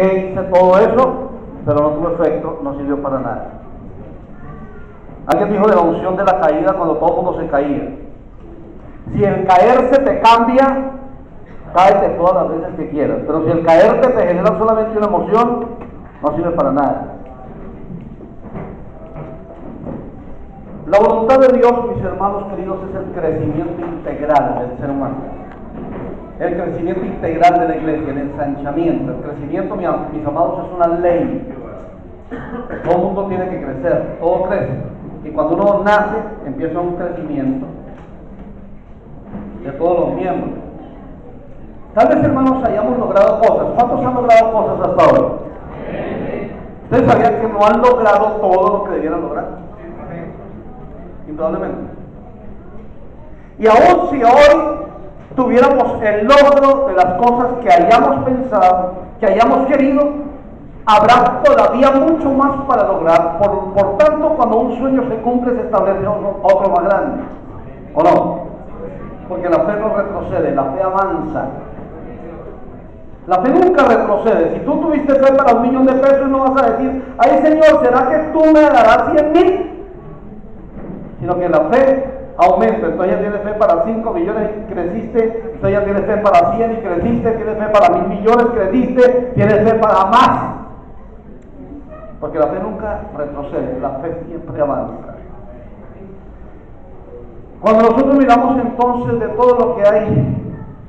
Hice todo eso, pero no tuvo efecto, no sirvió para nada. Alguien dijo de la unción de la caída cuando todo el mundo se caía. Si el caerse te cambia, cáete todas las veces que quieras. Pero si el caerte te genera solamente una emoción, no sirve para nada. La voluntad de Dios, mis hermanos queridos, es el crecimiento integral del ser humano. El crecimiento integral de la iglesia, el ensanchamiento. El crecimiento, mis amados, es una ley. Todo el mundo tiene que crecer, todo crece. Y cuando uno nace, empieza un crecimiento de todos los miembros. Tal vez, hermanos, hayamos logrado cosas. ¿Cuántos han logrado cosas hasta ahora? ¿Ustedes sabían que no han logrado todo lo que debieran lograr? Indudablemente. Y aún si hoy tuviéramos el logro de las cosas que hayamos pensado, que hayamos querido, habrá todavía mucho más para lograr. Por tanto, cuando un sueño se cumple, se establece otro más grande. ¿O no? Porque la fe no retrocede, la fe avanza. La fe nunca retrocede. Si tú tuviste fe para $1.000.000 de pesos, no vas a decir, ay Señor, ¿será que tú me darás 100,000? Sino que la fe aumenta. Entonces ya tienes fe para 5 millones y creciste, entonces ya tienes fe para 100 y creciste, tienes fe para 1.000.000.000, creciste, tienes fe para más. Porque la fe nunca retrocede, la fe siempre avanza. Cuando nosotros miramos entonces de todo lo que hay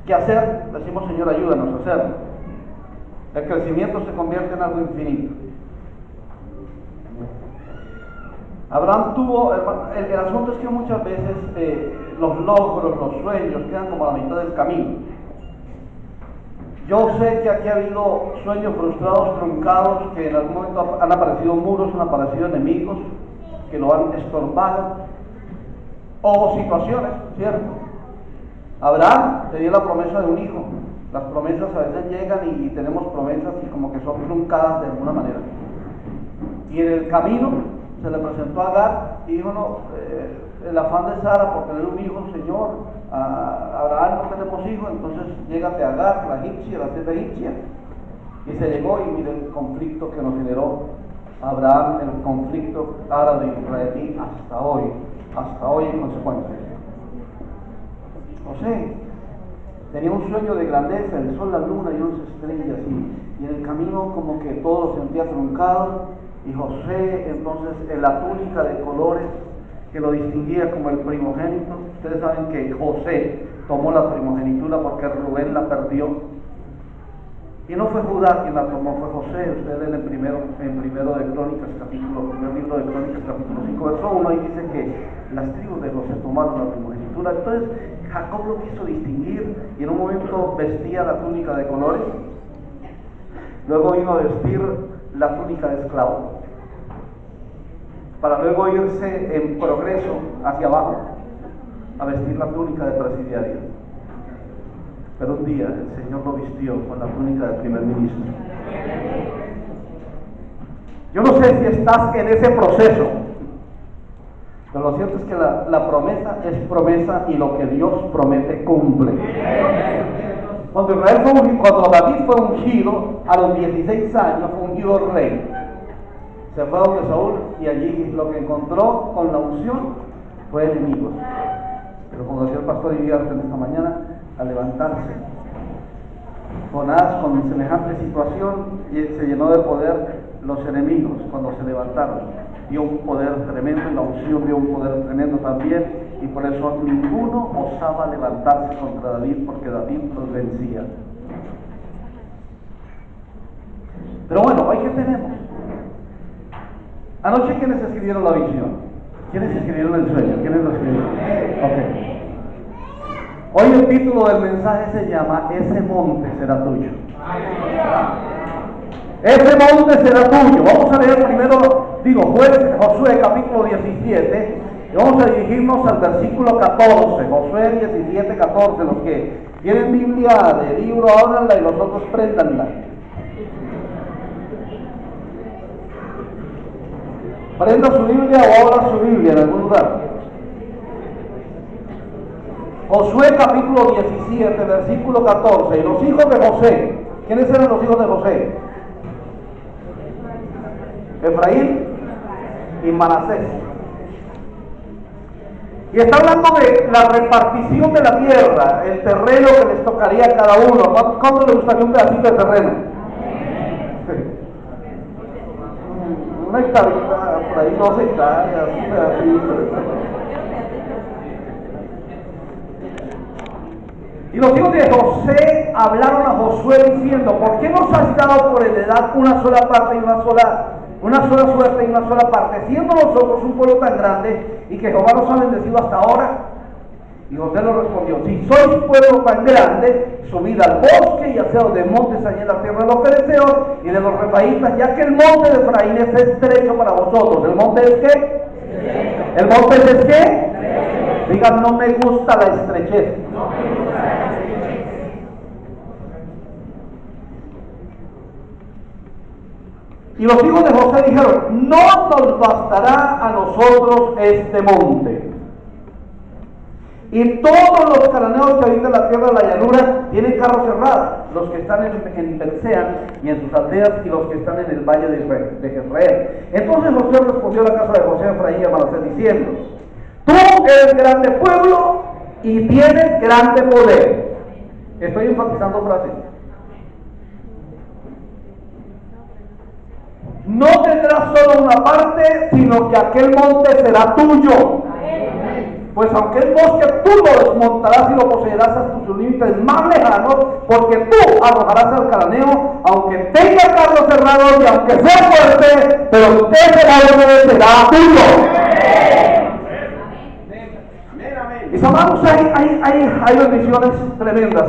que hacer, decimos, Señor, ayúdanos a hacerlo. El crecimiento se convierte en algo infinito. Abraham tuvo, el asunto es que muchas veces los logros, los sueños quedan como a la mitad del camino. Yo sé que aquí ha habido sueños frustrados, truncados, que en algún momento han aparecido muros, han aparecido enemigos que lo han estorbado, o situaciones, ¿cierto? Abraham tenía la promesa de un hijo. Las promesas a veces llegan y tenemos promesas y como que son truncadas de alguna manera. Y en el camino se le presentó a Agar y dijo, no, el afán de Sara por tener un hijo, Señor, a Abraham no tenemos hijo, entonces llégate a Agar, la egipcia, la tierra egipcia. Y se llegó y mire el conflicto que nos generó Abraham, el conflicto árabe-israelí hasta hoy en consecuencia. José tenía un sueño de grandeza, el sol, la luna y 11 estrellas, y en el camino como que todo lo sentía truncado. Y José, entonces, en la túnica de colores que lo distinguía como el primogénito. Ustedes saben que José tomó la primogenitura porque Rubén la perdió. Y no fue Judá quien la tomó, fue José. Ustedes leen en primero de Crónicas, primer libro de Crónicas, capítulo 5, verso 1, y dice que las tribus de José tomaron la primogenitura. Entonces, Jacob lo quiso distinguir y en un momento vestía la túnica de colores. Luego vino a vestir la túnica de esclavo, para luego irse en progreso hacia abajo a vestir la túnica de presidiario. Pero un día el Señor lo vistió con la túnica de primer ministro. Yo no sé si estás en ese proceso, pero lo cierto es que la promesa es promesa y lo que Dios promete cumple. Cuando David fue ungido, a los 16 años fue ungido rey. Se fue a donde Saúl y allí lo que encontró con la unción fue enemigos. Pero como decía el pastor Iriarte en esta mañana, al levantarse, Jonás con semejante situación se llenó de poder los enemigos cuando se levantaron. Dio un poder tremendo y la unción dio un poder tremendo también. Y por eso ninguno osaba levantarse contra David, porque David los vencía. Pero bueno, hoy ¿qué tenemos? Anoche, ¿quiénes escribieron la visión? ¿Quiénes escribieron el sueño? ¿Quiénes lo escribieron? Ok. Hoy el título del mensaje se llama Ese monte será tuyo. Ese monte será tuyo. Vamos a leer primero, Josué capítulo 17. Y vamos a dirigirnos al versículo 14, Josué 17, 14. Los que tienen Biblia de libro, ábranla y los otros préndanla. Prenda su Biblia o abra su Biblia en algún lugar. Josué capítulo 17, versículo 14. Y los hijos de José, ¿quiénes eran los hijos de José? Efraín y Manasés. Y está hablando de la repartición de la tierra, el terreno que les tocaría a cada uno. ¿Cuándo les gustaría un pedacito de terreno? Sí. Una hectárea, por ahí 2 hectáreas, un pedacito. Y los hijos de José hablaron a Josué diciendo: ¿por qué nos has dado por heredad una sola parte y una sola suerte y una sola parte, siendo nosotros un pueblo tan grande y que Jehová nos ha bendecido hasta ahora? Y José nos respondió: si sois pueblo tan grande, subid al bosque y haceos de montes allí en la tierra de los fereceos y de los refaítas, ya que el monte de Efraín es estrecho para vosotros. ¿El monte es qué? ¿El monte es qué? Digan: no me gusta la estrechez. Y los hijos de José dijeron: no nos bastará a nosotros este monte. Y todos los cananeos que habitan la tierra de la llanura tienen carros cerrados, los que están en Belseán y en sus aldeas, y los que están en el valle de Jezreel. Entonces José respondió a la casa de José, Efraín y a Manasés diciendo: tú eres grande pueblo y tienes grande poder. Estoy enfatizando frases. No tendrás solo una parte, sino que aquel monte será tuyo. Pues aunque el bosque tú lo desmontarás y lo poseerás hasta sus límites más lejanos, porque tú arrojarás al cananeo, aunque tenga carros cerrados y aunque sea fuerte, pero ese monte será tuyo. Mis amados, hay bendiciones tremendas,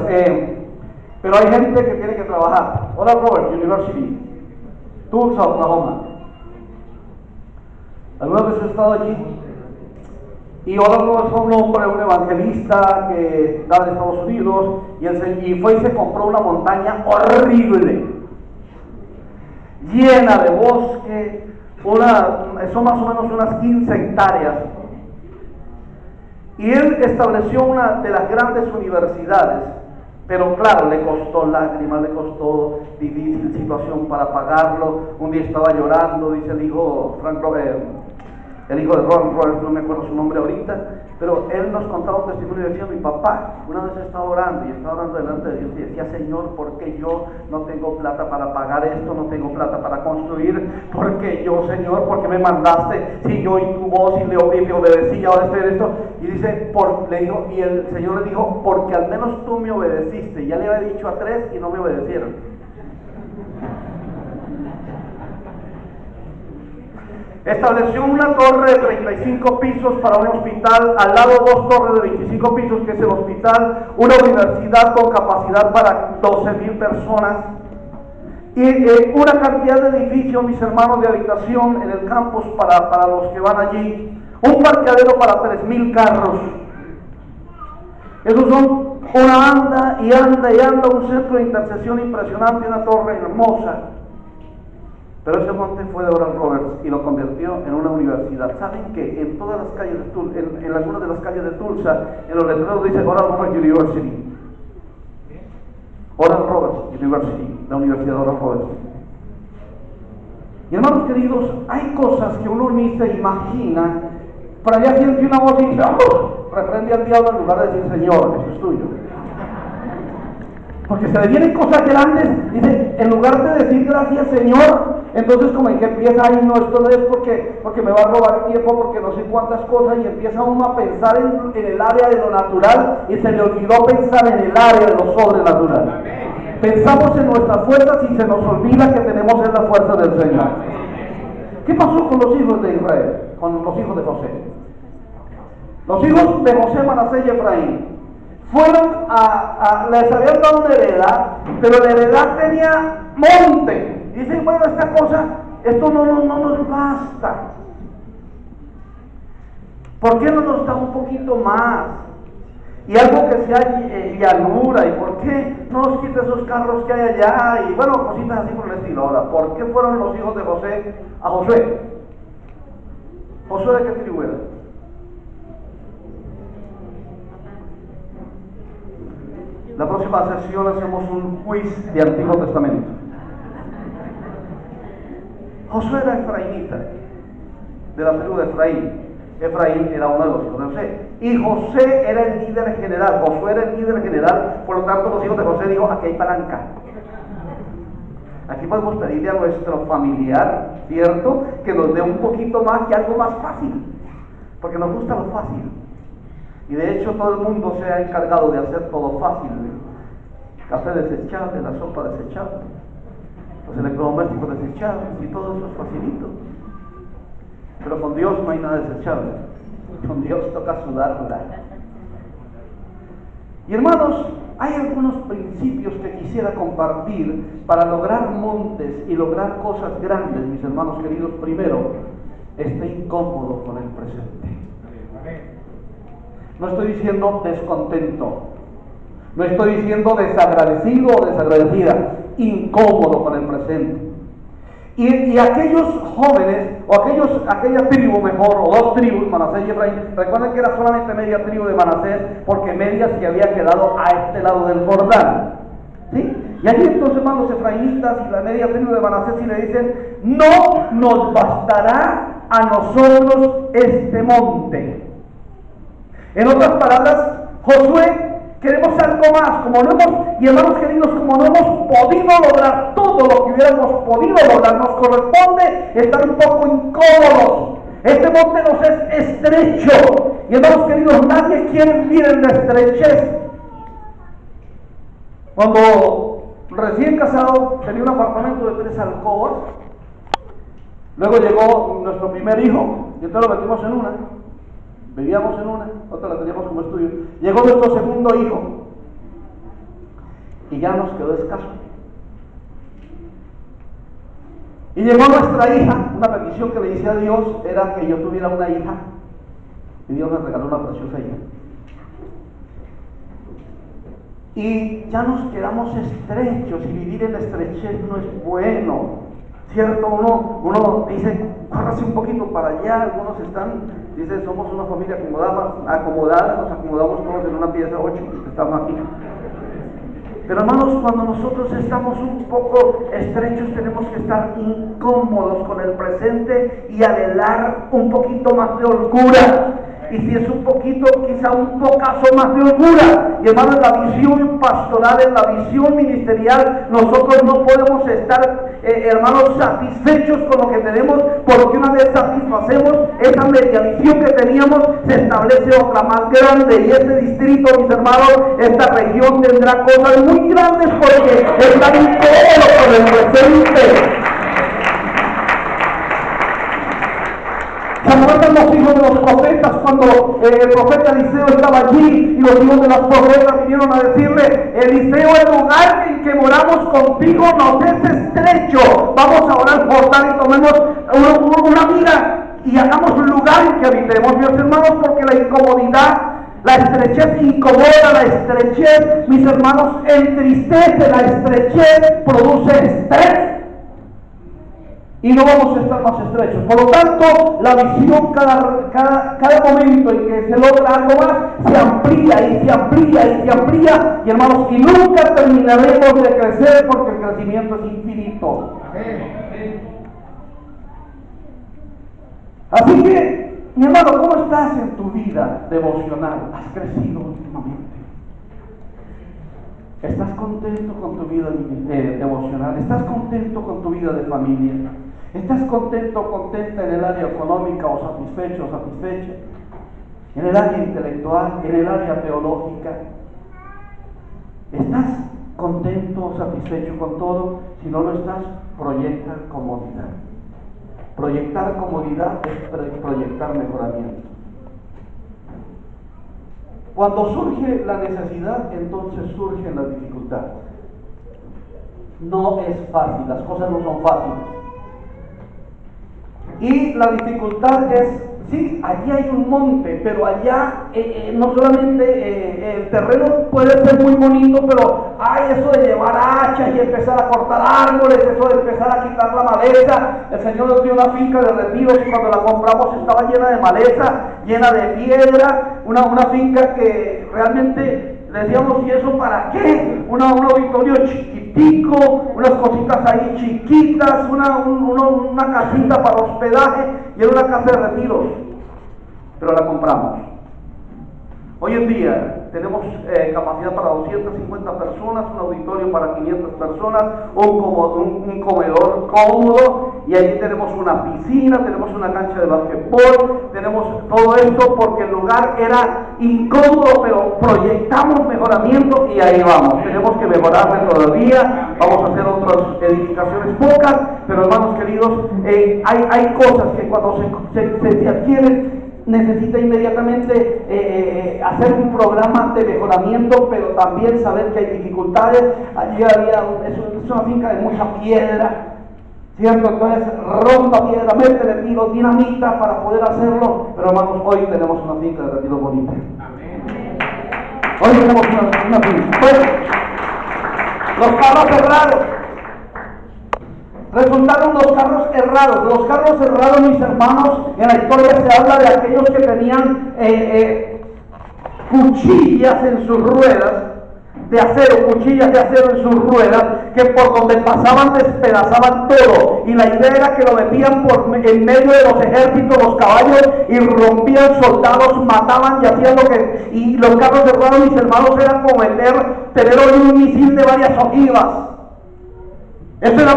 pero hay gente que tiene que trabajar. Hola Robert, University, Tulsa, Oklahoma. ¿Alguna vez he estado allí? Y ahora no es un hombre, un evangelista que está en Estados Unidos y fue y se compró una montaña horrible, llena de bosque, son más o menos unas 15 hectáreas. Y él estableció una de las grandes universidades, pero claro, le costó lágrimas, le costó difícil situación para pagarlo. Un día estaba llorando, dice el hijo el hijo de Ron Roberts, no me acuerdo su nombre ahorita, pero él nos contaba un testimonio y decía: mi papá una vez estaba orando y estaba orando delante de Dios y decía: Señor, ¿por qué yo no tengo plata para pagar esto? No tengo plata para construir. ¿Por qué yo, Señor? ¿Por qué me mandaste? Si yo oí tu voz y le obedecí y ahora estoy en esto. Y dice, y el Señor le dijo: porque al menos tú me obedeciste. Ya le había dicho a 3 y no me obedecieron. Estableció una torre de 35 pisos para un hospital, al lado 2 torres de 25 pisos, que es el hospital, una universidad con capacidad para 12,000 personas, y una cantidad de edificios, mis hermanos, de habitación en el campus para los que van allí, un parqueadero para 3,000 carros. Esos son anda, un centro de intercesión impresionante, una torre hermosa. Pero ese monte fue de Oral Roberts y lo convirtió en una universidad. ¿Saben que en todas las calles de Tulsa, en algunas de las calles de Tulsa, en los letreros dice Oral Roberts University? Oral Roberts University, la Universidad de Oral Roberts. Y hermanos queridos, hay cosas que uno ni se imagina. Para allá siente una voz y dice: reprende al diablo, en lugar de decir: Señor, eso es tuyo. Porque se le vienen cosas grandes, dice, en lugar de decir gracias Señor, entonces como en que empieza: ay no, esto no es porque me va a robar tiempo, porque no sé cuántas cosas, y empieza uno a pensar en el área de lo natural y se le olvidó pensar en el área de lo sobrenatural. Pensamos en nuestras fuerzas y se nos olvida que tenemos en la fuerza del Señor. ¿Qué pasó con los hijos de Israel? Con los hijos de José. Los hijos de José, Manasés y Efraín fueron les habían dado una heredad, pero la heredad tenía monte. Dicen: bueno, esta cosa, esto no nos basta. ¿Por qué no nos da un poquito más? Y algo que sea llanura, ¿y por qué no nos quita esos carros que hay allá? Y bueno, cositas así por el estilo. Ahora, ¿por qué fueron los hijos de José a Josué? ¿Josué de qué tribu era? La próxima sesión hacemos un quiz de Antiguo Testamento. Josué era efraínita, de la tribu de Efraín. Efraín era uno de los hijos de José. Y José era el líder general. Josué era el líder general. Por lo tanto, los hijos de José dijo: aquí hay palanca. Aquí podemos pedirle a nuestro familiar, ¿cierto?, que nos dé un poquito más y algo más fácil. Porque nos gusta lo fácil. Y de hecho, todo el mundo se ha encargado de hacer todo fácil. Café desechable, la sopa desechable, los electrodomésticos desechables, y todo eso es facilito. Pero con Dios no hay nada desechable. Con Dios toca sudarla. Y hermanos, hay algunos principios que quisiera compartir para lograr montes y lograr cosas grandes, mis hermanos queridos. Primero, esté incómodo con el presente. No estoy diciendo descontento, no estoy diciendo desagradecido o desagradecida, incómodo con el presente. Y aquellos jóvenes, o aquella tribu mejor, o dos tribus, Manasés y Efraín, recuerden que era solamente media tribu de Manasés, porque media se había quedado a este lado del Jordán, ¿sí? Y allí entonces, hermanos, efraínitas y la media tribu de Manasés, y le dicen: no nos bastará a nosotros este monte. En otras palabras, Josué, queremos algo más, y hermanos queridos, como no hemos podido lograr todo lo que hubiéramos podido lograr, nos corresponde estar un poco incómodos. Este monte nos es estrecho, y hermanos queridos, nadie quiere vivir en la estrechez. Cuando recién casado tenía un apartamento de 3 alcobas, luego llegó nuestro primer hijo, y entonces lo metimos en una. Vivíamos en una, otra la teníamos como estudio. Llegó nuestro segundo hijo y ya nos quedó escaso. Y llegó nuestra hija. Una petición que le hice a Dios era que yo tuviera una hija, y Dios me regaló una preciosa hija. Y ya nos quedamos estrechos, y vivir en la estrechez no es bueno, ¿cierto? Uno dice: córrase un poquito para allá. Algunos dice: somos una familia acomodada, nos acomodamos todos en una pieza 8, estamos aquí. Pero hermanos, cuando nosotros estamos un poco estrechos, tenemos que estar incómodos con el presente y anhelar un poquito más de holgura. Y si es un poquito, quizá un pocazo más de holgura. Y hermanos, en la visión pastoral, en la visión ministerial, nosotros no podemos estar, hermanos, satisfechos con lo que tenemos, porque una vez satisfacemos esa media visión que teníamos, se establece otra más grande. Y este distrito, mis hermanos, esta región tendrá cosas muy grandes, porque están incómodos con el presente. ¿Se acuerdan los hijos de los profetas cuando el profeta Eliseo estaba allí y los hijos de las profetas vinieron a decirle: Eliseo, el lugar en que moramos contigo nos es estrecho, vamos ahora al Jordán y tomemos una mira y hagamos un lugar en que habitemos? Mis hermanos, porque la incomodidad, la estrechez incomoda, la estrechez, mis hermanos, entristece, la estrechez produce estrés. Y no vamos a estar más estrechos. Por lo tanto, la visión cada momento en que se logra algo más, se amplía y se amplía y se amplía. Y hermanos, y nunca terminaremos de crecer, porque el crecimiento es infinito. Así que, mi hermano, ¿cómo estás en tu vida devocional? ¿Has crecido últimamente? ¿Estás contento con tu vida devocional? ¿Estás contento con tu vida de familia? ¿Estás contento o contenta en el área económica, o satisfecho o satisfecha? ¿En el área intelectual? ¿En el área teológica? ¿Estás contento o satisfecho con todo? Si no lo estás, proyecta comodidad. Proyectar comodidad es proyectar mejoramiento. Cuando surge la necesidad, entonces surge la dificultad. No es fácil, las cosas no son fáciles. Y la dificultad es, sí, allí hay un monte, pero allá no solamente el terreno puede ser muy bonito, pero hay eso de llevar hachas y empezar a cortar árboles, eso de empezar a quitar la maleza. El Señor nos dio una finca de retiros y cuando la compramos estaba llena de maleza, llena de piedra, una finca que realmente Le decíamos, ¿y eso para qué? Un auditorio chiquitico, unas cositas ahí chiquitas, una casita para hospedaje, y era una casa de retiros, pero la compramos. Hoy en día tenemos capacidad para 250 personas, un auditorio para 500 personas, un comedor cómodo, y allí tenemos una piscina, tenemos una cancha de basquetbol, tenemos todo esto porque el lugar era incómodo, pero proyectamos mejoramiento y ahí vamos. Tenemos que mejorarle todavía, vamos a hacer otras edificaciones pocas, pero hermanos queridos, hay cosas que cuando se adquieren, necesita inmediatamente hacer un programa de mejoramiento, pero también saber que hay dificultades. Allí es una finca de mucha piedra, ¿cierto? Entonces rompa piedra, métele tiro, dinamita para poder hacerlo. Pero hermanos, hoy tenemos una finca de retiro bonita. Hoy tenemos una finca. Bueno, los carros cerrados. Resultaron los carros errados. Los carros errados, mis hermanos, en la historia se habla de aquellos que tenían cuchillas en sus ruedas, de acero, cuchillas de acero en sus ruedas, que por donde pasaban despedazaban todo. Y la idea era que lo metían en medio de los ejércitos, los caballos, y rompían soldados, mataban y hacían lo que... Y los carros errados, mis hermanos, era como tener hoy un misil de varias ojivas. Eso era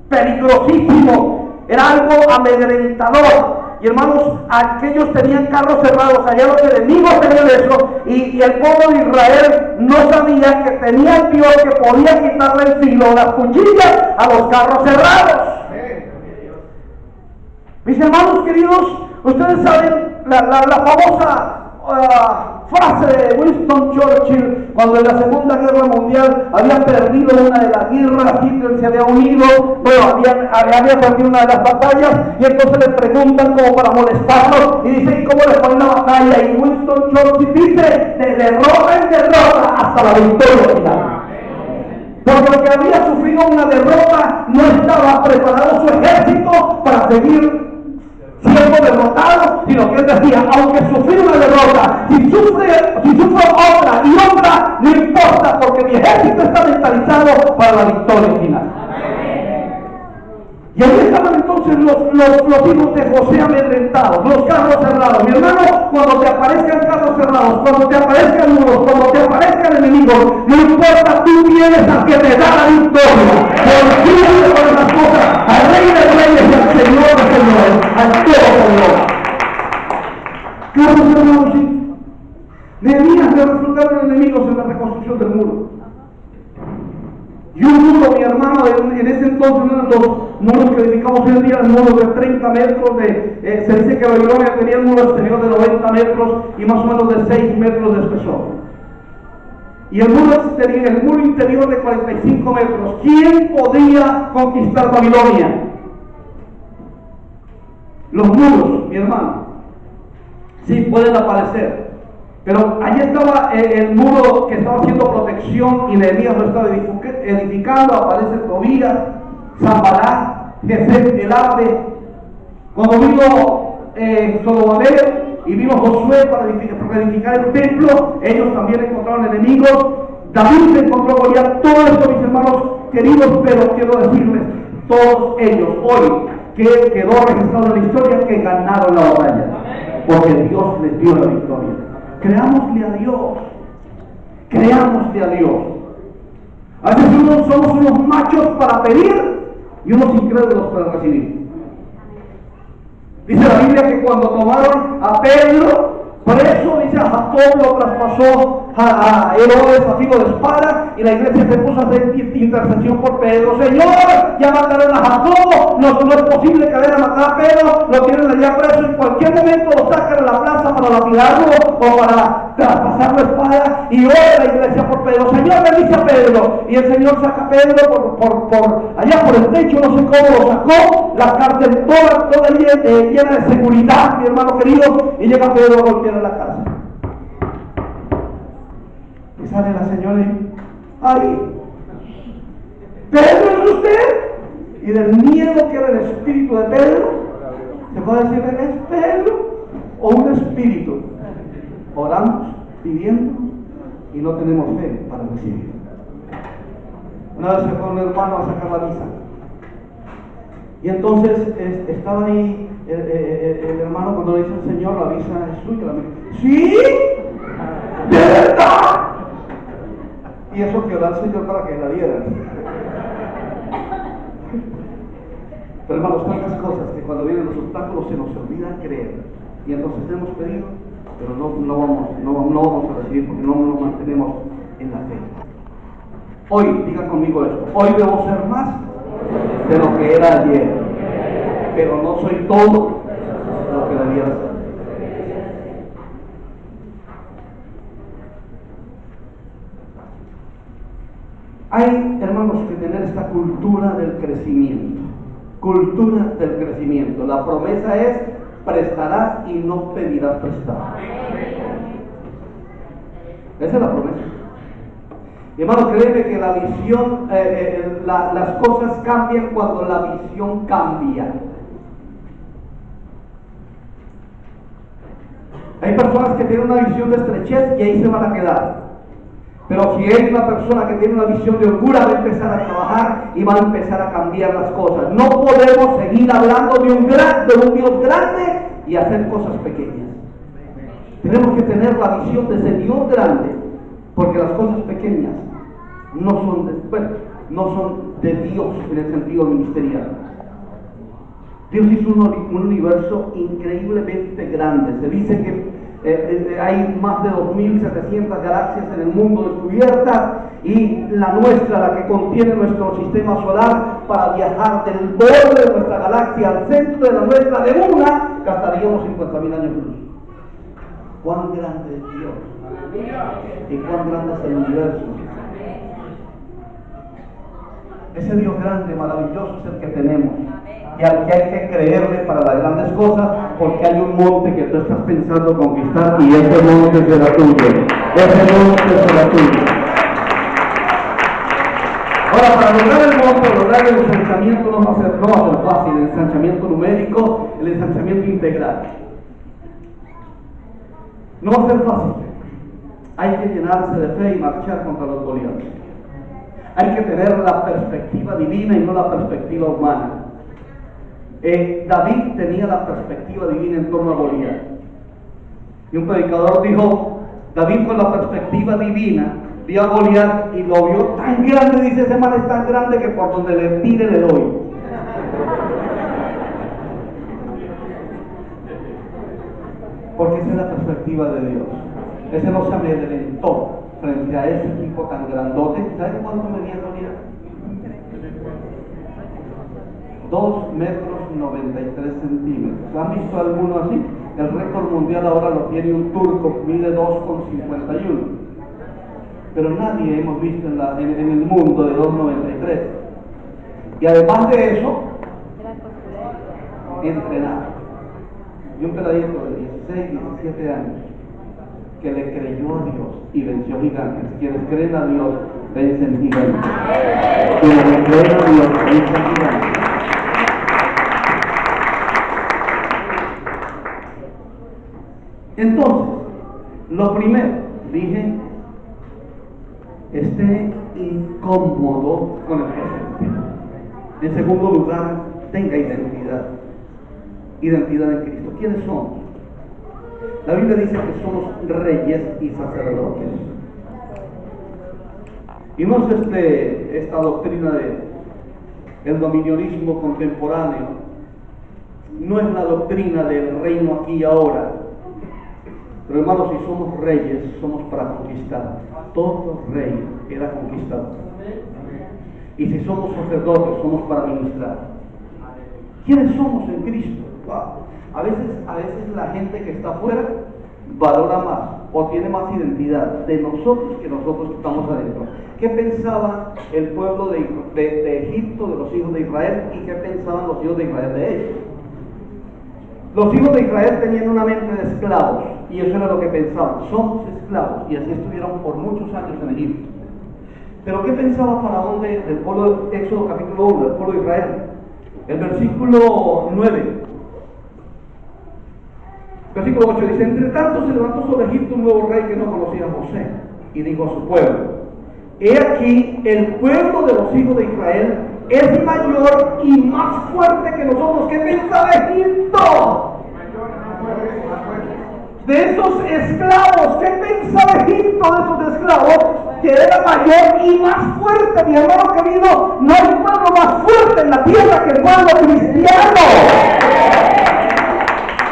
peligrosísimo, era algo amedrentador. Y hermanos, aquellos tenían carros cerrados, allá los enemigos tenían eso, y el pueblo de Israel no sabía que tenía el Dios que podía quitarle el filo, las cuchillas a los carros cerrados. Mis hermanos queridos, ustedes saben la famosa frase de Winston Churchill, cuando en la Segunda Guerra Mundial había perdido una de las guerras, Hitler se había unido, había perdido una de las batallas, y entonces le preguntan como para molestarlo, y dicen, ¿y cómo le fue en la batalla? Y Winston Churchill dice, de derrota en derrota hasta la victoria final. Porque el que había sufrido una derrota no estaba preparado su ejército para seguir siendo derrotado, sino que él decía, aunque sufrí una derrota, si sufro otra y otra, no importa, porque mi ejército está mentalizado para la victoria final. Y ahí estaban entonces los hijos de José amedrentados, los carros cerrados. Mi hermano, cuando te aparezcan carros cerrados, cuando te aparezcan muros, cuando te aparezcan enemigos, no importa, tú tienes al que te da la victoria. Confíate con esas cosas, al Rey de Reyes y al Señor de Señores, al Todopoderoso. Carros cerrados, sí. Nehemías le resultaron enemigos en la reconstrucción del muro. Y un muro, mi hermano, en ese entonces, uno de los muros que edificamos hoy en día, el muro de 30 metros, se dice que Babilonia tenía el muro exterior de 90 metros y más o menos de 6 metros de espesor. Y el muro interior de 45 metros. ¿Quién podía conquistar Babilonia? Los muros, mi hermano, sí pueden aparecer. Pero allí estaba el muro que estaba haciendo protección y Nehemías lo estaba edificando. Aparece Tobías, Sanballat, Gesem, el árabe. Cuando vino Zorobabel y vino Josué para edificar el templo, ellos también encontraron enemigos. David se encontró con Goliat. Todo esto, mis hermanos queridos, pero quiero decirles, todos ellos hoy que quedó registrado en la historia que ganaron la batalla, porque Dios les dio la victoria. Creámosle a Dios. Creámosle a Dios. A veces somos unos machos para pedir y unos incrédulos para recibir. Dice la Biblia que cuando tomaron a Pedro preso, dice, a Jacob lo traspasó a Herodes a filo de espada, y la iglesia se puso a hacer intercesión por Pedro. Señor, ya mataron a Jacob, no es posible que vayan a matar a Pedro, lo tienen allá preso, en cualquier momento lo sacan a la plaza para lapidarlo o para traspasar la espada, y ora la iglesia por Pedro. Señor, bendice a Pedro, y el Señor saca a Pedro por allá por el techo, no sé cómo lo sacó, la cárcel toda llena de seguridad, mi hermano querido, y llega Pedro a golpear en la cárcel. Y sale la señora y, ¡ay! ¿Pedro es usted? Y del miedo que era el espíritu de Pedro, se puede decir, ¿es Pedro o un espíritu? Oramos, pidiendo, y no tenemos fe para recibir. Una vez se fue un hermano a sacar la visa. Y entonces estaba ahí el hermano cuando le dice al Señor, la visa es suya. ¿Sí? ¿De verdad? Y eso que oró al Señor para que la dieran. Pero hermanos, tantas cosas que cuando vienen los obstáculos se nos olvida creer. Y entonces hemos pedido, pero no vamos a recibir porque no nos mantenemos en la fe. Hoy, diga conmigo esto, hoy debo ser más de lo que era ayer, pero no soy todo lo que debía ser. Hay, hermanos, que tener esta cultura del crecimiento. Cultura del crecimiento. La promesa es: prestarás y no pedirás prestado. Esa es la promesa. Y hermano, créeme que la visión, las cosas cambian cuando la visión cambia. Hay personas que tienen una visión de estrechez y ahí se van a quedar. Pero si es una persona que tiene una visión de holgura, va a empezar a trabajar y va a empezar a cambiar las cosas. No podemos seguir hablando de un Dios grande y hacer cosas pequeñas. Tenemos que tener la visión de ese Dios grande, porque las cosas pequeñas no son de Dios en el sentido ministerial. Dios hizo un universo increíblemente grande. Se dice que hay más de 2.700 galaxias en el mundo descubiertas, y la nuestra, la que contiene nuestro sistema solar, para viajar del borde de nuestra galaxia al centro de la nuestra de una, gastaríamos 50.000 años luz. ¿Cuán grande es Dios? ¿Y cuán grande es el universo? Ese Dios grande, maravilloso, es el que tenemos, y al que hay que creerle para las grandes cosas, porque hay un monte que tú estás pensando conquistar, y ese monte será tuyo. Ese monte será tuyo. Ahora, para lograr el monte, lograr el ensanchamiento no va a ser fácil, el ensanchamiento numérico, el ensanchamiento integral. No va a ser fácil. Hay que llenarse de fe y marchar contra los Goliatas. Hay que tener la perspectiva divina y no la perspectiva humana. David tenía la perspectiva divina en torno a Goliat. Y un predicador dijo: David, con la perspectiva divina, vio a Goliat y lo vio tan grande. Dice: ese man es tan grande que por donde le tire le doy. Porque esa es la perspectiva de Dios. Ese no se amedrentó frente a ese tipo tan grandote. ¿Saben cuánto medía Goliat? 2 metros 93 centímetros. ¿Han visto alguno así? El récord mundial ahora lo tiene un turco, mide 2,51. Pero nadie hemos visto en el mundo de 2,93. Y además de eso, entrenado. Y un peladito de 16, 17 años que le creyó a Dios y venció gigantes. Quienes creen a Dios vencen gigantes. Quienes le creen a Dios vencen gigantes. Entonces, lo primero, dije, esté incómodo con el presente. En segundo lugar, tenga identidad. Identidad en Cristo. ¿Quiénes somos? La Biblia dice que somos reyes y sacerdotes. Y no es esta doctrina del dominionismo contemporáneo. No es la doctrina del reino aquí y ahora. Pero hermanos, si somos reyes, somos para conquistar. Todo rey era conquistador. Y si somos sacerdotes, somos para ministrar. ¿Quiénes somos en Cristo? A veces la gente que está afuera valora más o tiene más identidad de nosotros que nosotros que estamos adentro. ¿Qué pensaba el pueblo de Egipto, de los hijos de Israel, y qué pensaban los hijos de Israel de ellos? Los hijos de Israel tenían una mente de esclavos, y eso era lo que pensaban: somos esclavos, y así estuvieron por muchos años en Egipto. Pero ¿qué pensaba Faraón del pueblo de Éxodo capítulo 1, del pueblo de Israel? El versículo 9. Versículo 8 dice: entre tanto se levantó sobre Egipto un nuevo rey que no conocía a José. y dijo a su pueblo: he aquí, el pueblo de los hijos de Israel es mayor y más fuerte que nosotros. ¿Qué pensaba Egipto de esos esclavos? ¿Qué pensaba Egipto de esos esclavos? Que era mayor y más fuerte. Mi hermano querido, no hay pueblo más fuerte en la tierra que el pueblo cristiano.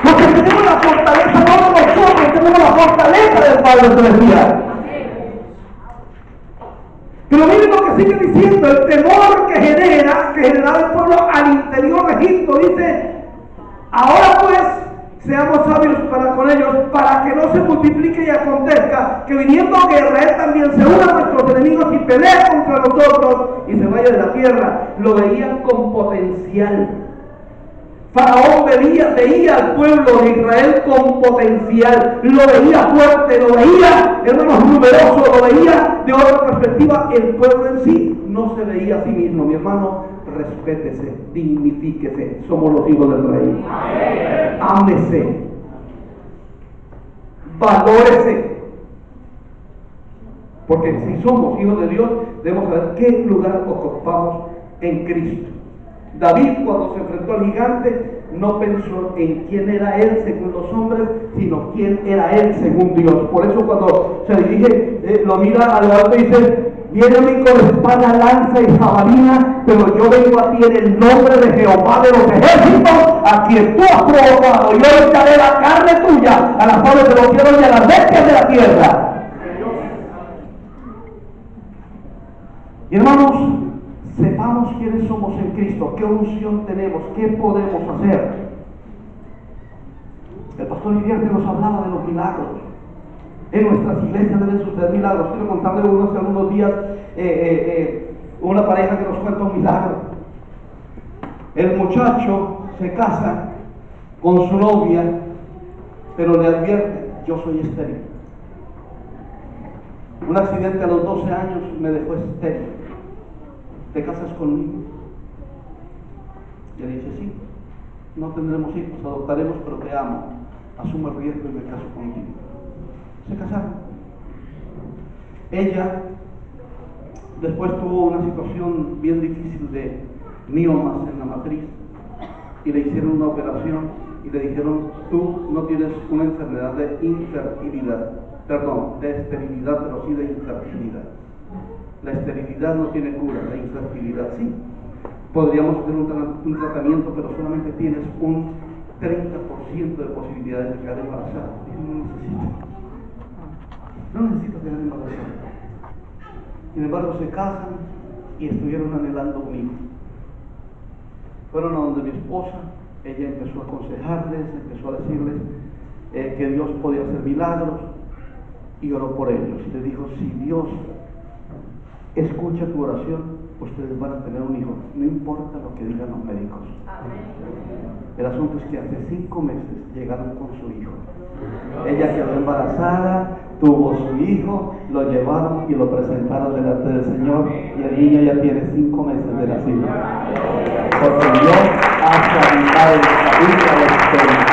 Porque tenemos la fortaleza, no de nosotros, tenemos la fortaleza del Padre Celestial. Pero miren lo que sigue diciendo: el temor que generaba el pueblo al interior de Egipto. Dice: ahora pues, seamos sabios para con ellos, para que no se multiplique y acontezca que viniendo guerra, él también se una a nuestros enemigos y pelea contra nosotros y se vaya de la tierra. Lo veían con potencial. Faraón veía al pueblo de Israel con potencial, lo veía fuerte, lo veía, hermanos, numeroso, lo veía de otra perspectiva. El pueblo en sí no se veía a sí mismo. Mi hermano, respétese, dignifíquese. Somos los hijos del Rey. Ámese, valórese, porque si somos hijos de Dios debemos saber qué lugar ocupamos en Cristo. David, cuando se enfrentó al gigante, no pensó en quién era él según los hombres, sino quién era él según Dios. Por eso cuando se dirige, lo mira a lo alto y dice: viene a mí con espada, lanza y jabalina, pero yo vengo a ti en el nombre de Jehová de los ejércitos, a quien tú has provocado. Yo echaré la carne tuya a las aves de los cielos y a las bestias de la tierra. Y hermanos, sepamos quiénes somos en Cristo, qué unción tenemos, qué podemos hacer. El pastor Iriarte nos hablaba de los milagros. En nuestras iglesias deben suceder milagros. Quiero contarle hace algunos días una pareja que nos cuenta un milagro. El muchacho se casa con su novia, pero le advierte: yo soy estéril. Un accidente a los 12 años me dejó estéril. ¿Te casas conmigo? Y él dice: sí, no tendremos hijos, adoptaremos, pero te amo, asumo el riesgo y me caso contigo. Se casaron. Ella después tuvo una situación bien difícil de miomas en la matriz y le hicieron una operación y le dijeron: tú no tienes una enfermedad de infertilidad, perdón, de esterilidad, pero sí de infertilidad. La esterilidad no tiene cura, la infertilidad sí. Podríamos hacer un tratamiento, pero solamente tienes un 30% de posibilidades de quedar embarazada. No necesito quedar embarazada. Sin embargo, se casan y estuvieron anhelando un hijo. Fueron a donde mi esposa, ella empezó a aconsejarles, empezó a decirles que Dios podía hacer milagros, y oró por ellos. Y le dijo: si Dios escucha tu oración, ustedes van a tener un hijo, no importa lo que digan los médicos. El asunto es que hace 5 meses llegaron con su hijo. Ella quedó embarazada, tuvo su hijo, lo llevaron y lo presentaron delante del Señor, y el niño ya tiene 5 meses de nacido. Porque Dios ha habitado en la vida de ustedes.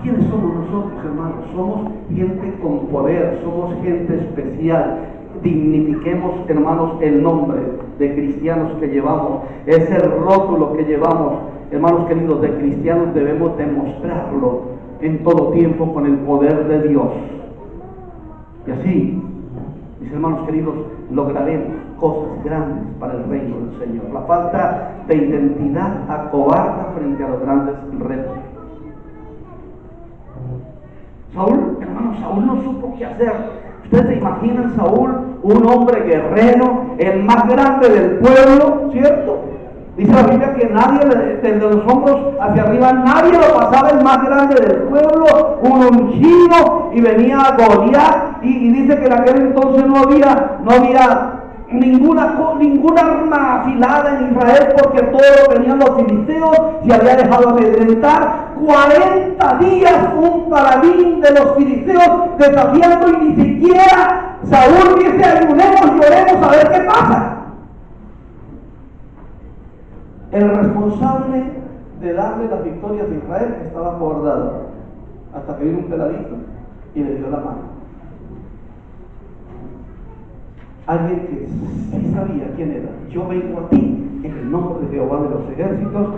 ¿Quiénes somos nosotros, hermanos? Somos gente con poder, somos gente especial. Dignifiquemos, hermanos, el nombre de cristianos que llevamos, ese rótulo que llevamos, hermanos queridos, de cristianos. Debemos demostrarlo en todo tiempo con el poder de Dios. Y así, mis hermanos queridos, lograremos cosas grandes para el reino del Señor. La falta de identidad acobarda frente a los grandes retos. Saúl, hermano, Saúl no supo qué hacer. Ustedes se imaginan Saúl, un hombre guerrero, el más grande del pueblo, ¿cierto? Dice la Biblia que nadie, desde los hombros hacia arriba, nadie lo pasaba, el más grande del pueblo, un ungido, y venía Goliat, y dice que en aquel entonces no había ninguna arma afilada en Israel, porque todo lo tenían los filisteos, se había dejado amedrentar. 40 días un paladín de los filisteos desafiando, y ni siquiera Saúl dice: ayunemos y oremos a ver qué pasa. El responsable de darle las victorias a Israel estaba acordado, hasta que vino un peladito y le dio la mano. Alguien que sí sabía quién era. Yo vengo a ti en el nombre de Jehová de los ejércitos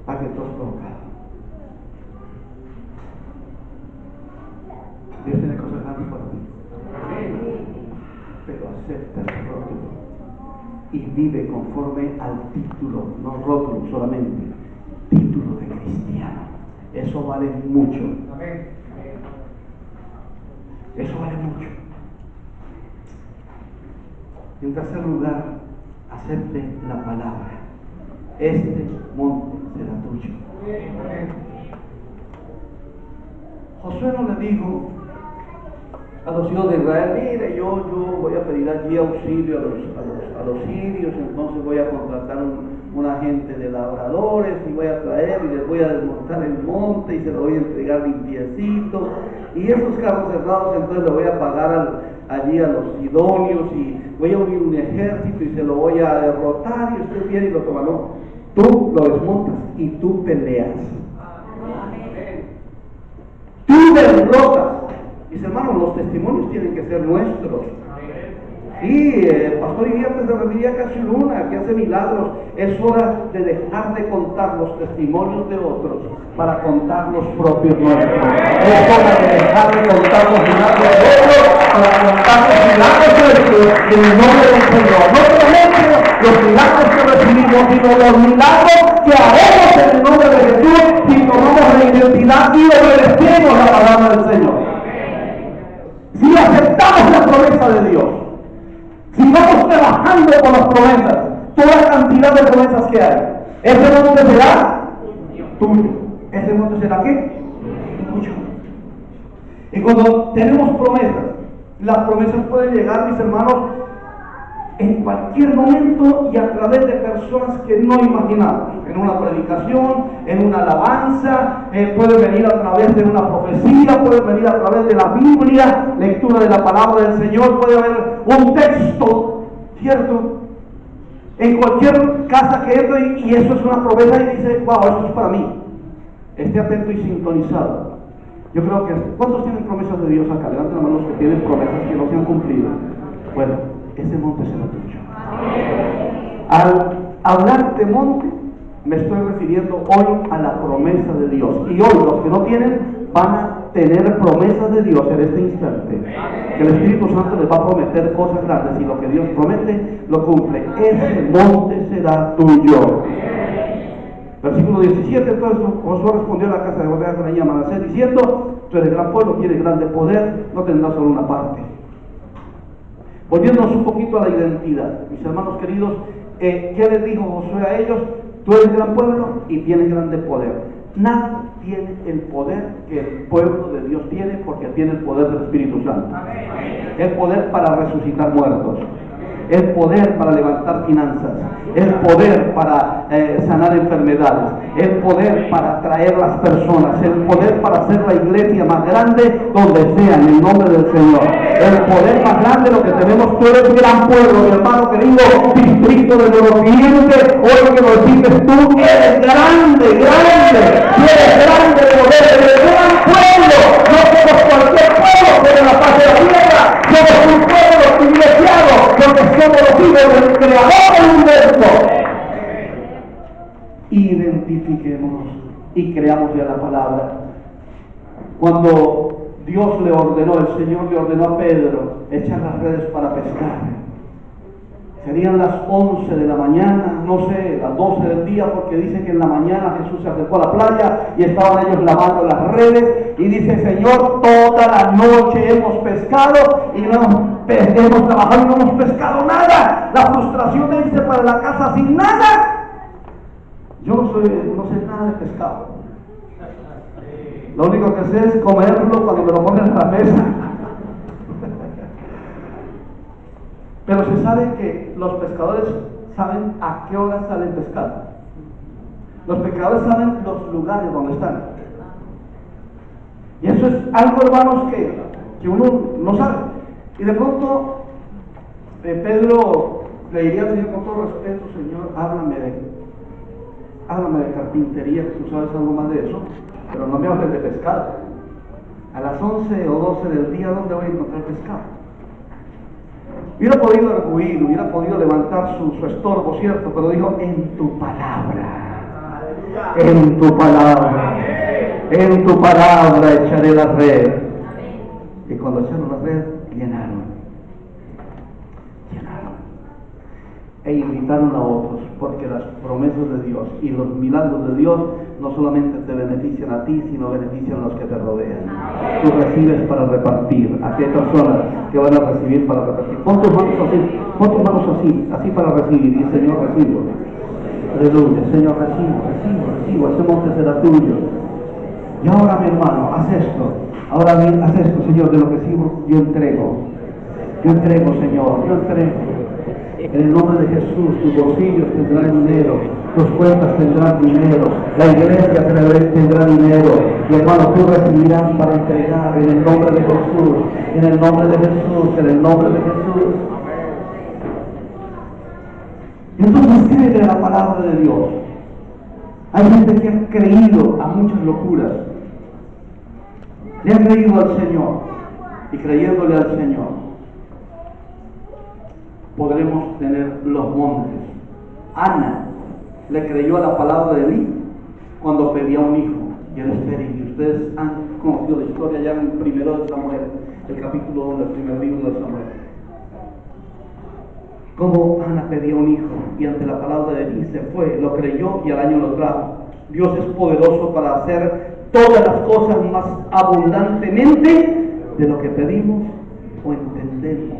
a que tú has provocado. Dios tiene cosas grandes para ti, pero acepta el rótulo y vive conforme al título, no rótulo solamente, título de cristiano. Eso vale mucho. Eso vale mucho. En tercer lugar, acepte la palabra. Este monte será tuyo. Josué no le dijo a los hijos de Israel: mire, yo voy a pedir allí auxilio a los sirios, entonces voy a contratar una gente de labradores y voy a traer y les voy a desmontar el monte y se lo voy a entregar limpiecito, y esos carros cerrados entonces le voy a pagar allí a los sidonios y voy a unir un ejército y se lo voy a derrotar y usted viene y lo toma. No, tú lo desmontas y tú peleas. Tú derrotas. Mis hermanos, los testimonios tienen que ser nuestros. Sí, el pastor Iriarte se refería a Cachiluna, que hace milagros. Es hora de dejar de contar los testimonios de otros para contar los propios nuestros. Es hora de dejar de contar los milagros de otros para contar los milagros nuestros en el nombre del Señor. No solamente los milagros que recibimos, sino los milagros que haremos en el nombre de Jesús si tomamos la identidad y obedecemos la palabra del Señor. Si aceptamos la promesa de Dios, si vamos trabajando con las promesas, toda la cantidad de promesas que hay, ese monte será tuyo. ¿Ese monte será qué? Tuyo. Y cuando tenemos promesas, las promesas pueden llegar, mis hermanos, en cualquier momento y a través de personas que no imaginamos. En una predicación, en una alabanza, puede venir a través de una profecía, puede venir a través de la Biblia, lectura de la palabra del Señor, puede haber un texto, ¿cierto? En cualquier casa que entre y eso es una promesa y dice: wow, esto es para mí. Esté atento y sintonizado. Yo creo que, ¿cuántos tienen promesas de Dios acá? Levanten la mano los que tienen promesas que no se han cumplido. Bueno, ese monte será tuyo. Al hablar de monte, me estoy refiriendo hoy a la promesa de Dios. Y hoy los que no tienen van a tener promesas de Dios en este instante. Que el Espíritu Santo les va a prometer cosas grandes y lo que Dios promete lo cumple. Ese monte será tuyo. Versículo 17, entonces Josué respondió a la casa de José y a Manasés diciendo: tú eres gran pueblo, tienes grande poder, no tendrás solo una parte. Volviéndonos un poquito a la identidad, mis hermanos queridos, ¿qué les dijo Josué a ellos? Tú eres gran pueblo y tienes grande poder. Nadie tiene el poder que el pueblo de Dios tiene, porque tiene el poder del Espíritu Santo. El poder para resucitar muertos, el poder para levantar finanzas, el poder para sanar enfermedades, el poder para atraer las personas, el poder para hacer la iglesia más grande donde sea, en el nombre del Señor. El poder más grande lo que tenemos. Tú eres gran pueblo, mi hermano querido, distrito del Oriente. Hoy que lo dices, tú eres grande, grande, tú eres grande de poder, eres gran pueblo. No somos cualquier pueblo sobre la faz de la tierra, somos un pueblo privilegiado, porque somos los hijos del Creador del universo. Identifiquémonos y creamos ya la palabra. Cuando Dios le ordenó, el Señor le ordenó a Pedro echar las redes para pescar, serían las 11 de la mañana, no sé, las 12 del día, porque dice que en la mañana Jesús se acercó a la playa y estaban ellos lavando las redes y dice: Señor, toda la noche hemos pescado y hemos trabajado y no hemos pescado nada. La frustración de irse para la casa sin nada. Yo no sé nada de pescado. Lo único que sé es comerlo cuando me lo ponen en la mesa. Pero se sabe que los pescadores saben a qué hora salen pescado. Los pescadores saben los lugares donde están. Y eso es algo, hermanos, que uno no sabe. Y de pronto Pedro le diría al Señor con todo respeto: Señor, háblame háblame de carpintería, que tú sabes algo más de eso, pero no me hables de pescado. A las 11 o 12 del día, ¿dónde voy a encontrar pescado? Hubiera podido arguir, hubiera podido levantar su estorbo, ¿cierto? Pero dijo, en tu palabra, en tu palabra echaré la red. Y cuando echaron la red, llenaron. E invitaron a otros, porque las promesas de Dios y los milagros de Dios no solamente te benefician a ti, sino benefician a los que te rodean. Tú recibes para repartir. Aquí hay personas que van a recibir para repartir. Pon tus manos así para recibir. Y Señor, recibo. Aleluya. Señor, recibo. Ese monte será tuyo. Y ahora, mi hermano, haz esto. Ahora bien, haz esto, Señor, de lo que sirvo, yo entrego, Señor, yo entrego. En el nombre de Jesús, tus bolsillos tendrán dinero, tus cuentas tendrán dinero, la iglesia tendrá dinero. Y hermano, tú recibirás para entregar en el nombre de Jesús, en el nombre de Jesús, en el nombre de Jesús. Y entonces cree en la palabra de Dios. Hay gente que ha creído a muchas locuras. Le ha creído al Señor, y creyéndole al Señor podremos tener los montes. Ana le creyó a la palabra de Elí cuando pedía un hijo y era estéril. Y ustedes han conocido la historia ya en el primero de Samuel, el capítulo 1 del primer libro de Samuel. Como Ana pedía un hijo y ante la palabra de Elí se fue, lo creyó y al año lo trajo. Dios es poderoso para hacer todas las cosas más abundantemente de lo que pedimos o entendemos.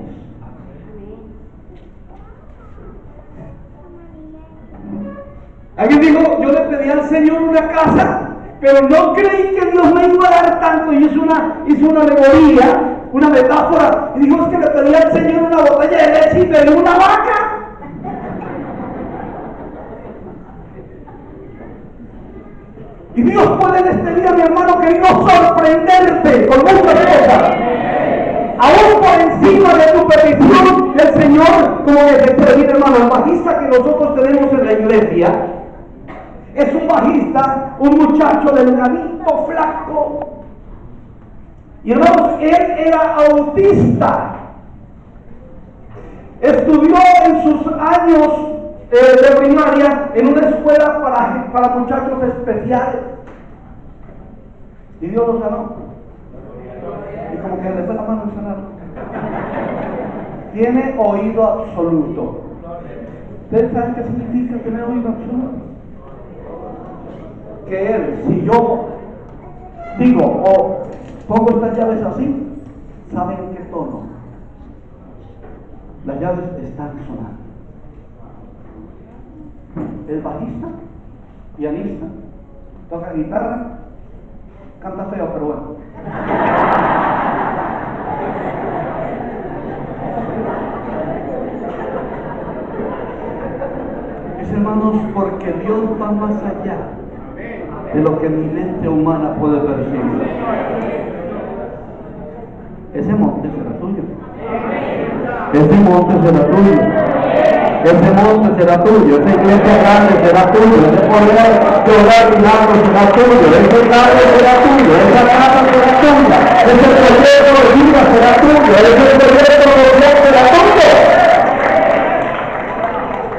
Alguien dijo, yo le pedí al Señor una casa, pero no creí que Dios me iba a dar tanto. Y hizo una alegoría, una metáfora, y dijo, es que le pedí al Señor una botella de leche y me dio una vaca. Y Dios puede en este día, mi hermano querido, sorprenderte con muchas cosas. Aún por encima de tu petición, el Señor, como decía mi hermano, el bajista que nosotros tenemos en la iglesia, es un bajista, un muchacho delgadito, flaco. Y hermanos, él era autista. Estudió en sus años de primaria en una escuela para muchachos especiales. Y Dios lo sanó. Y como que le fue la mano en sanar. Tiene oído absoluto. ¿Ustedes saben qué significa tener oído absoluto? Que él, si yo digo o pongo estas llaves así, ¿saben qué tono? Las llaves están sonando. Es bajista, pianista, toca guitarra, canta feo, pero bueno. Mis hermanos, porque Dios va más allá de lo que mi mente humana puede percibir. Ese monte será tuyo. Ese monte será tuyo. Ese monte será tuyo. Esa iglesia grande será tuyo. Ese poder de orar milagros será tuyo. Ese carro será tuyo. Esa casa será tuya. Ese proyecto de vida será tuyo. Ese proyecto de Dios será tuyo.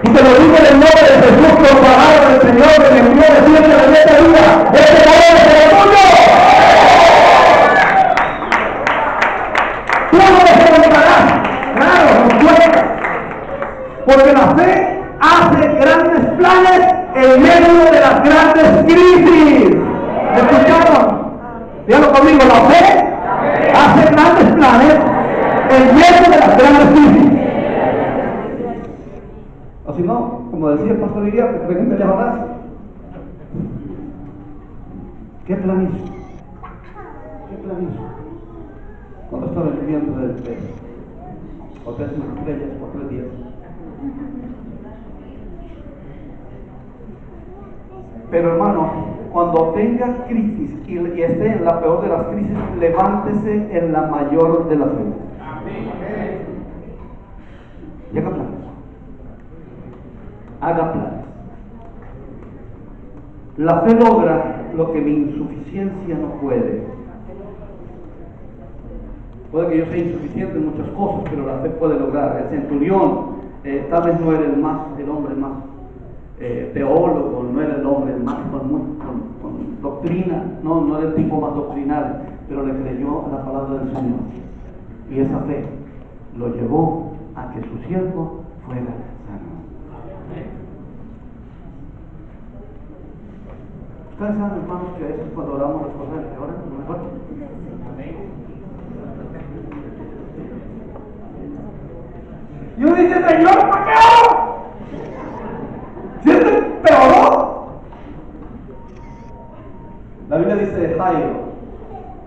Y te lo digo en el nombre de Jesús, por palabra del Señor que me envió a decirte en esta vida, ese poder será tuyo. Tú no lo preguntarás, claro, no cuenta. Porque la fe hace grandes planes en medio de las grandes crisis. ¿Me escucharon? Díganlo conmigo, la fe hace grandes planes en medio de las grandes crisis. O si no, como decía el pastor Iriarte, pregúntale a Horacio. ¿Qué plan hizo? ¿Qué plan hizo? Cuando estaba en el vientre del pez. O 3 estrellas por 3 días. Pero hermano, cuando tenga crisis y esté en la peor de las crisis, levántese en la mayor de las fe. Y haga planes. Haga planes. La fe logra lo que mi insuficiencia no puede. Puede que yo sea insuficiente en muchas cosas, pero la fe puede lograr. El centurión tal vez no era el hombre más teólogo, no era el hombre más con doctrina, no era el tipo más doctrinal, pero le creyó a la palabra del Señor. Y esa fe lo llevó a que su siervo fuera sano. Ustedes saben, hermanos, que a veces cuando oramos las cosas empeoran, ¿no mejor? Y uno dice, Señor, ¿para qué oro? ¿Si esto empeoró? La Biblia dice de Jairo,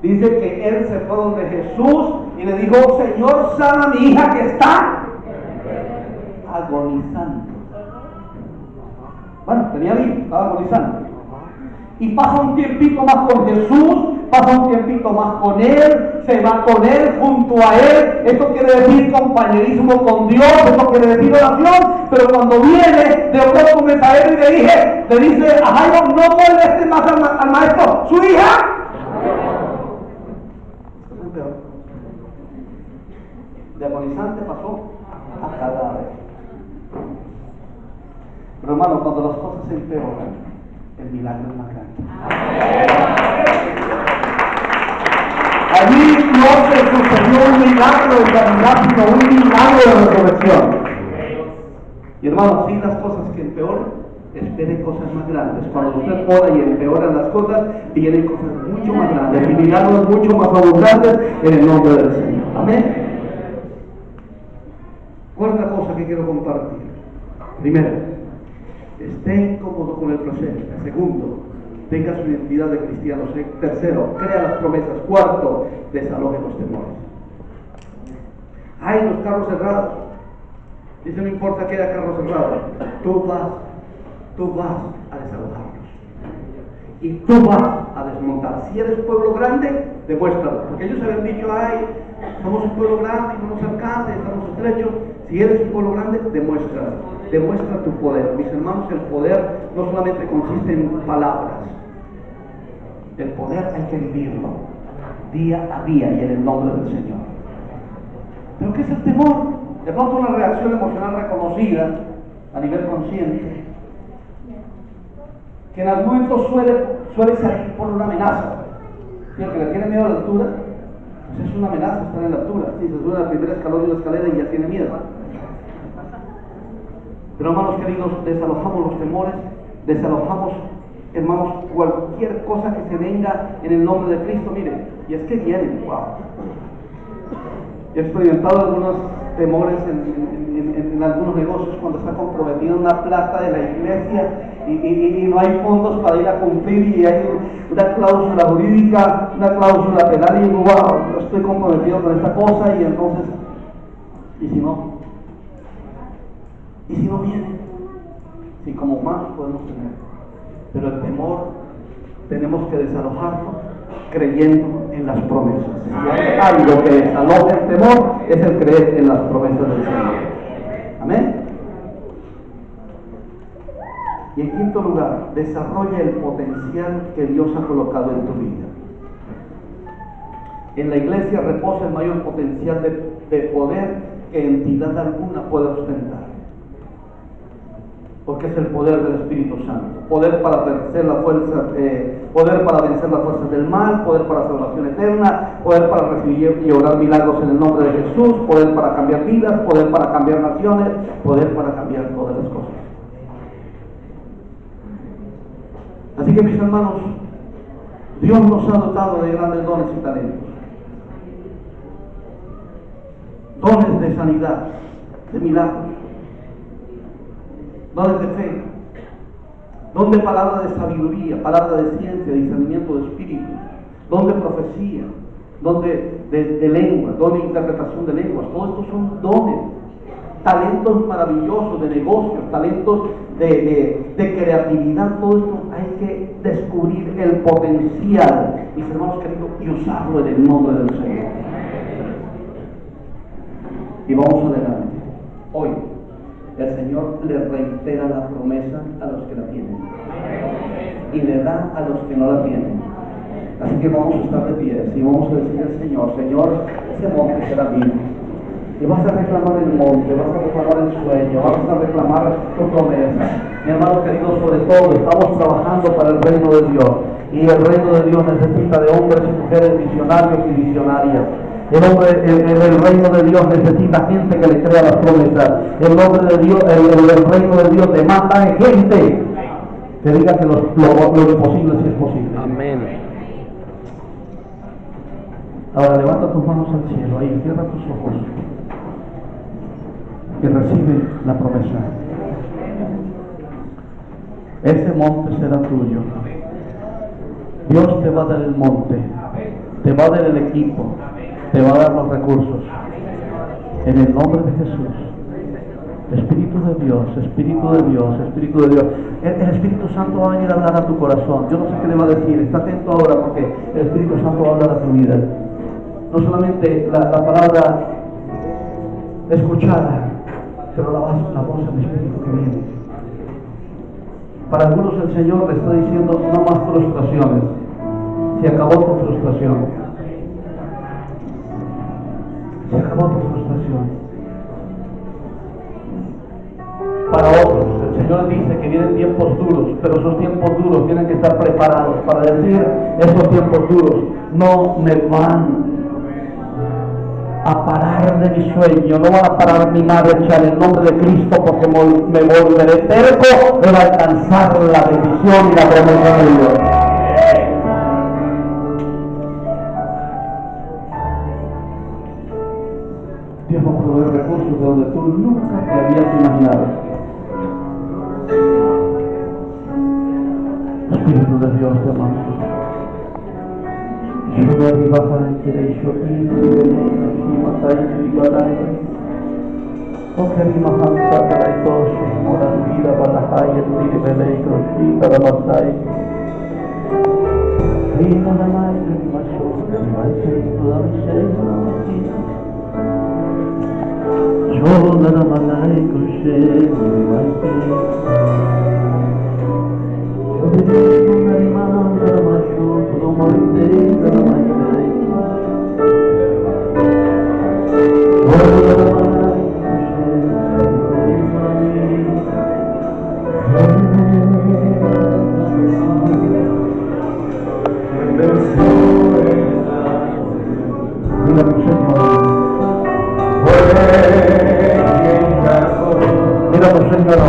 dice que él se fue donde Jesús y le dijo, Señor, sana a mi hija que está agonizando. Bueno, tenía vida, estaba agonizando. Y pasa un tiempito más con Jesús, pasa un tiempito más con Él, se va con Él, junto a Él. Esto quiere decir compañerismo con Dios, esto quiere decir oración. Pero cuando viene, de pronto me sale y le dice a Jairo, no moleste más al maestro, su hija. De agonizante pasó a cadáver. Pero hermano, cuando las cosas se empeoran, el milagro es más grande. Allí no se sucedió un milagro de sanidad, sino un milagro de resurrección. Y hermano, si las cosas que empeoran, esperen cosas más grandes. Cuando usted ora y empeoran las cosas, vienen cosas mucho más grandes y milagros mucho más abundantes en el nombre del Señor. Amén. Cuarta cosa que quiero compartir. Primero, esté incómodo con el proceso. Segundo, tenga su identidad de cristiano. Tercero, crea las promesas. Cuarto, desaloje los temores. Hay los carros cerrados. Dice, no importa que haya carros cerrados, tú vas a desalojarlos. Y tú vas a desmontar. Si eres pueblo grande, demuéstralo. Porque ellos habían dicho, ay, somos un pueblo grande y no nos alcanza, estamos estrechos. Si eres un pueblo grande, demuéstralo. Demuestra tu poder. Mis hermanos, el poder no solamente consiste en palabras. El poder hay que vivirlo día a día y en el nombre del Señor. ¿Pero qué es el temor? De pronto una reacción emocional reconocida a nivel consciente, que en algún momento suele salir por una amenaza. ¿Sí? El que le tiene miedo a la altura, pues es una amenaza estar en la altura. Sí, se sube al primer escalón de la escalera y ya tiene miedo. Pero hermanos queridos, desalojamos los temores, desalojamos, hermanos, cualquier cosa que se venga en el nombre de Cristo. Mire, y es que vienen, wow. He experimentado algunos temores en algunos negocios cuando está comprometida una plata de la iglesia y no hay fondos para ir a cumplir y hay una cláusula jurídica, una cláusula penal y digo, wow, yo estoy comprometido con esta cosa y entonces, ¿y si no? ¿Y si no viene? Si como humanos podemos tener, pero el temor tenemos que desalojarlo creyendo en las promesas. Y algo que desaloja el temor es el creer en las promesas del Señor. Amén. Y en quinto lugar, desarrolla el potencial que Dios ha colocado en tu vida. En la iglesia reposa el mayor potencial de poder que entidad alguna pueda ostentar. Porque es el poder del Espíritu Santo, poder para vencer la fuerza, poder para vencer las fuerzas del mal, poder para salvación eterna, poder para recibir y orar milagros en el nombre de Jesús, poder para cambiar vidas, poder para cambiar naciones, poder para cambiar todas las cosas. Así que mis hermanos, Dios nos ha dotado de grandes dones y talentos, dones de sanidad, de milagros, dones de fe, don de palabra de sabiduría, palabra de ciencia, discernimiento de espíritu, don de profecía, don de lengua, don de interpretación de lenguas. Todos estos son dones, talentos maravillosos de negocios, talentos de creatividad. Todo esto hay que descubrir el potencial, mis hermanos queridos, y usarlo en el nombre del Señor. Y vamos adelante. Hoy el Señor le reitera la promesa a los que la tienen. y le da a los que no la tienen. Así que vamos a estar de pie y vamos a decir al Señor, Señor, ese monte será mío. Y vas a reclamar el monte, vas a reclamar el sueño, vas a reclamar tu promesa. Mi hermano querido, sobre todo, estamos trabajando para el reino de Dios. Y el reino de Dios necesita de hombres y mujeres visionarios y visionarias. El reino de Dios necesita gente que le crea las promesas. El reino de Dios demanda gente que diga que lo imposible sí es posible. Amén. Ahora levanta tus manos al cielo, ahí, cierra tus ojos y recibe la promesa. Ese monte será tuyo. Dios te va a dar el monte, te va a dar el equipo, te va a dar los recursos. En el nombre de Jesús. Espíritu de Dios, Espíritu de Dios, Espíritu de Dios. El Espíritu Santo va a venir a hablar a tu corazón. Yo no sé qué le va a decir, está atento ahora porque el Espíritu Santo va a hablar a tu vida. No solamente la palabra escuchada, pero la voz del Espíritu que viene. Para algunos el Señor le está diciendo no más frustraciones. Se acabó tu frustración. Se acabó tu frustración. Para otros, el Señor dice que vienen tiempos duros, pero esos tiempos duros tienen que estar preparados para decir, esos tiempos duros no me van a parar de mi sueño, no van a parar mi marcha en el nombre de Cristo, porque me volveré terco para alcanzar la bendición y la promesa de Dios. Dios va a proveer recursos de donde tú nunca te habías imaginado. Espíritu de Dios, te amamos. Yo me arribaja en derecho y matai y barai. O que mi mahansa para el dos, moran vida para el tiri belei crosti para masai. Rima la mai que mi macho, que mi mai toda mi ser. Yo la malai crochet, mi mai. Yo te digo una rimanda la macho, todo morite la mai. Mira, Señor,